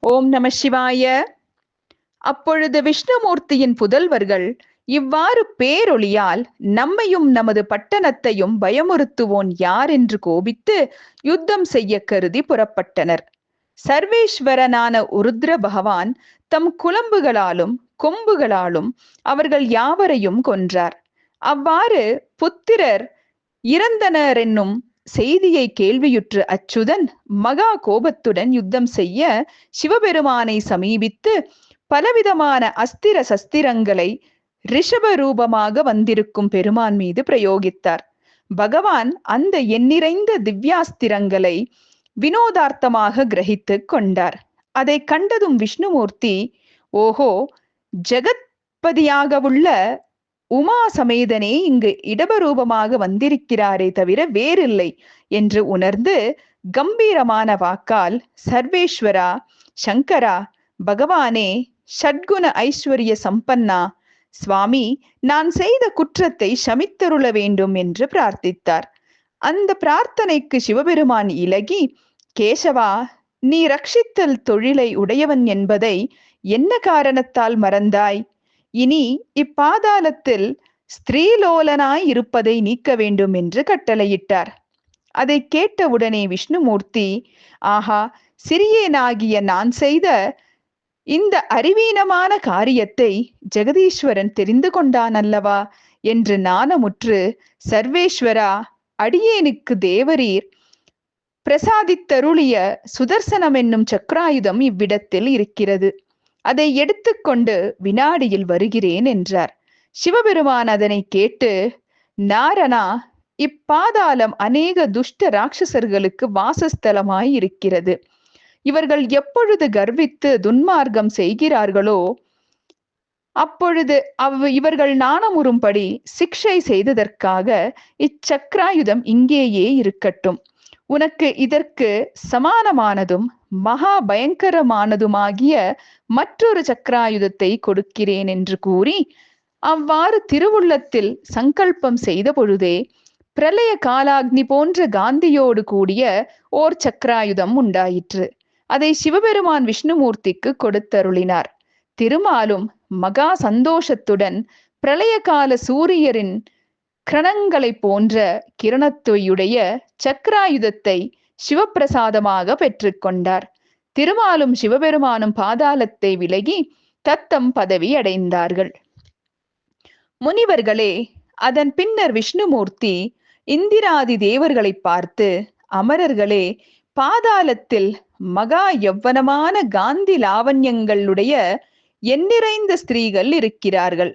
ஓம் நம சிவாய. அப்பொழுது விஷ்ணுமூர்த்தியின் புதல்வர்கள் இவ்வாறு பேரொளியால் நம்மையும் நமது பட்டணத்தையும் பயமுறுத்துவோன் யார் என்று கோபித்து யுத்தம் செய்ய கருதி புறப்பட்டனர். சர்வேஸ்வரனான உருத்ர பகவான் தம் குளம்புகளாலும் கொம்புகளாலும் அவர்கள் யாவரையும் கொன்றார். அவ்வாறு புத்திரர் இறந்தனர் என்னும் செய்தியை கேள்வியுற்று அச்சுதன் மகா கோபத்துடன் யுத்தம் செய்ய சிவபெருமானை சமீபித்து பலவிதமான அஸ்திர சஸ்திரங்களை ரிஷப ரூபமாக வந்திருக்கும் பெருமான் மீது பிரயோகித்தார். பகவான் அந்த எண்ணிறைந்த திவ்யாஸ்திரங்களை வினோதார்த்தமாக கிரகித்து கொண்டார். அதை கண்டதும் விஷ்ணுமூர்த்தி, ஓஹோ, ஜெகத்பதியாகவுள்ள உமா சமேதனே இங்கு இடபரூபமாக வந்திருக்கிறாரே தவிர வேறில்லை என்று உணர்ந்து கம்பீரமான வாக்கால், சர்வேஸ்வரா, சங்கரா, பகவானே, ஷட்குண ஐஸ்வர்ய சம்பன்னா, சுவாமி, நான் செய்த குற்றத்தை சமித்தருள வேண்டும் என்று பிரார்த்தித்தார். அந்த பிரார்த்தனைக்கு சிவபெருமான் இலகி, கேசவா, நீ ரட்சித்தல் தொழிலை உடையவன் என்பதை என்ன காரணத்தால் மறந்தாய்? இனி இப்பாதாளத்தில் ஸ்திரீலோலனாய் இருப்பதை நீக்க வேண்டும் என்று கட்டளையிட்டார். அதை கேட்டவுடனே விஷ்ணுமூர்த்தி, ஆஹா, சிறியேனாகிய நான் செய்த இந்த அறிவீனமான காரியத்தை ஜெகதீஸ்வரன் தெரிந்து கொண்டான் அல்லவா என்று நாணமுற்று, சர்வேஸ்வரா, அடியேனுக்கு தேவரீர் பிரசாதித்தருளிய சுதர்சனம் என்னும் சக்கராயுதம் இவ்விடத்தில் இருக்கிறது. அதை எடுத்துக்கொண்டு வினாடியில் வருகிறேன் என்றார். சிவபெருமான் அதனை கேட்டு, நாரணா, இப்பாதாளம் அநேக துஷ்ட ராட்சசர்களுக்கு வாசஸ்தலமாய் இருக்கிறது. இவர்கள் எப்பொழுது கர்வித்து துன்மார்க்கம் செய்கிறார்களோ அப்பொழுது இவர்கள் நாணமுறும்படி சிக்ஷை செய்ததற்காக இச்சக்கராயுதம் இங்கேயே இருக்கட்டும். உனக்கு இதற்கு சமானமானதும் மகா பயங்கரமானதுமாகிய மற்றொரு சக்கராயுதத்தை கொடுக்கிறேன் என்று கூறி, அவ்வாறு திருவுள்ளத்தில் சங்கல்பம் செய்த பொழுதே பிரளய காலாக்னி போன்ற காந்தியோடு கூடிய ஓர் சக்கராயுதம் உண்டாயிற்று. அதை சிவபெருமான் விஷ்ணுமூர்த்திக்கு கொடுத்தருளினார். திருமாலும் மகா சந்தோஷத்துடன் பிரளய கால சூரியரின் கிரணங்களை போன்ற கிரணத்தையுடைய சக்கராயுதத்தை சிவப்பிரசாதமாக பெற்றுக்கொண்டார். திருமாலும் சிவபெருமானும் பாதாளத்தை விலகி தத்தம் பதவி அடைந்தார்கள். முனிவர்களே, அதன் பின்னர் விஷ்ணுமூர்த்தி இந்திராதி தேவர்களை பார்த்து, அமரர்களே, பாதாளத்தில் மகா யவ்வனமான காந்தி லாவண்யங்களுடைய எண்ணிறைந்த ஸ்திரீகள் இருக்கிறார்கள்.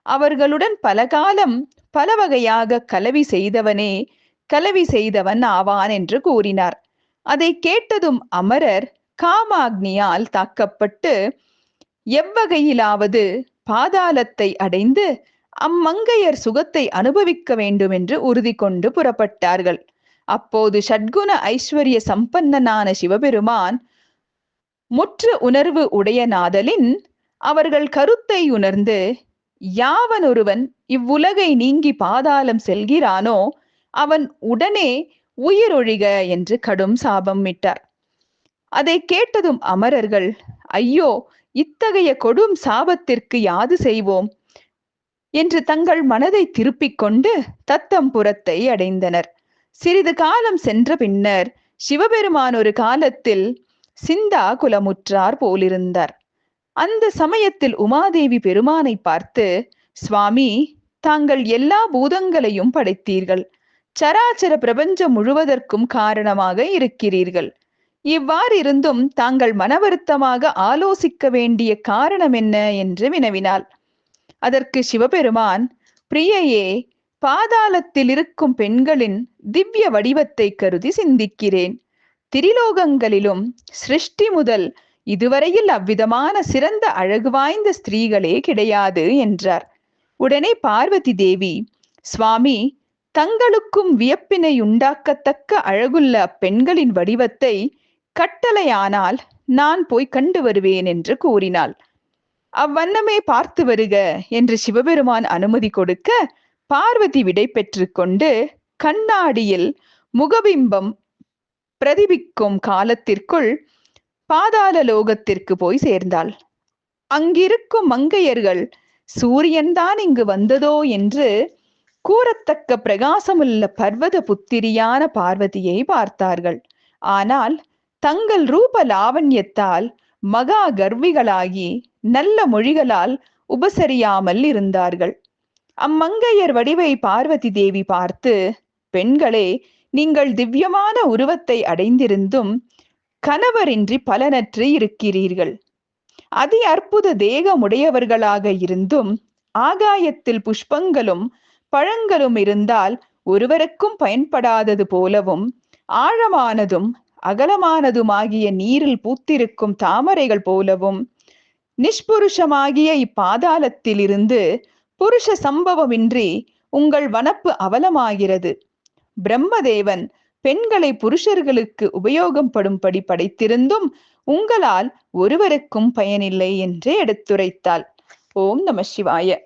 அவர்களுடன் பலகாலம் பல வகையாக கலவி செய்தவனே கலவி செய்தவன் ஆவான் என்று கூறினார். அதை கேட்டதும் அமரர் காமாக்னியால் தாக்கப்பட்டு எவ்வகையிலாவது பாதாளத்தை அடைந்து அம்மங்கையர் சுகத்தை அனுபவிக்க வேண்டும் என்று உறுதி கொண்டு புறப்பட்டார்கள். அப்போது ஷட்குண ஐஸ்வர்ய சம்பன்னனான சிவபெருமான் முற்று உணர்வு உடைய நாதலின் அவர்கள் கருத்தை உணர்ந்து, யாவன் ஒருவன் இவ்வுலகை நீங்கி பாதாளம் செல்கிறானோ அவன் உடனே உயிரொழிக என்று கடும் சாபம் விட்டார். அதை கேட்டதும் அமரர்கள், ஐயோ, இத்தகைய கொடும் சாபத்திற்கு யாது செய்வோம் என்று தங்கள் மனதை திருப்பிக் கொண்டு தத்தம் புறத்தை அடைந்தனர். சிறிது காலம் சென்ற பின்னர் சிவபெருமான் ஒரு காலத்தில் சிந்தா குலமுற்றார் போலிருந்தார். அந்த சமயத்தில் உமாதேவி பெருமானை பார்த்து, சுவாமி, தாங்கள் எல்லா பூதங்களையும் படைத்தீர்கள், சராச்சர பிரபஞ்சம் முழுவதற்கும் காரணமாக இருக்கிறீர்கள். இவ்வாறு இருந்தும் தாங்கள் மனவருத்தமாக ஆலோசிக்க வேண்டிய காரணம் என்ன என்று வினவினாள். அதற்கு சிவபெருமான், பிரியையே, பாதாளத்தில் இருக்கும் பெண்களின் திவ்ய வடிவத்தை கருதி சிந்திக்கிறேன். திரிலோகங்களிலும் சிருஷ்டி முதல் இதுவரையில் அவ்விதமான சிறந்த அழகு வாய்ந்த ஸ்திரீகளே கிடையாது என்றார். உடனே பார்வதி தேவி, சுவாமி, தங்களுக்கும் வியப்பினை உண்டாக்கத்தக்க அழகுள்ள அப்பெண்களின் வடிவத்தை கட்டளையானால் நான் போய் கண்டு வருவேன் என்று கூறினாள். அவ்வண்ணமே பார்த்து வருக என்று சிவபெருமான் அனுமதி கொடுக்க பார்வதி விடை பெற்று கொண்டு கண்ணாடியில் முகபிம்பம் பிரதிபிக்கும் காலத்திற்குள் பாதாள லோகத்திற்கு போய் சேர்ந்தாள். அங்கிருக்கும் மங்கையர்கள் சூரியன்தான் இங்கு வந்ததோ என்று கூறத்தக்க பிரகாசமுள்ள பர்வத புத்திரியான பார்வதியை பார்த்தார்கள். ஆனால் தங்கள் ரூப லாவண்யத்தால் மகா கர்விகளாகி நல்ல மொழிகளால் உபசரியாமல் இருந்தார்கள். அம்மங்கையர் வடிவை பார்வதி தேவி பார்த்து, பெண்களே, நீங்கள் திவ்யமான உருவத்தை அடைந்திருந்தும் கணவரின்றி பலனற்று இருக்கிறீர்கள். அதி அற்புத தேகமுடையவர்களாக இருந்தும் ஆகாயத்தில் புஷ்பங்களும் பழங்களும் இருந்தால் ஒருவருக்கும் பயன்படாதது போலவும், ஆழமானதும் அகலமானதுமாகிய நீரில் பூத்திருக்கும் தாமரைகள் போலவும், நிஷ்புருஷமாகிய இப்பாதாளத்திலிருந்து புருஷ சம்பவமின்றி உங்கள் வனப்பு அவலமாகிறது. பிரம்மதேவன் பெண்களை புருஷர்களுக்கு உபயோகம் படும்படி படைத்திருந்தும் உங்களால் ஒருவருக்கும் பயனில்லை என்று எடுத்துரைத்தாள். ஓம் நம சிவாய.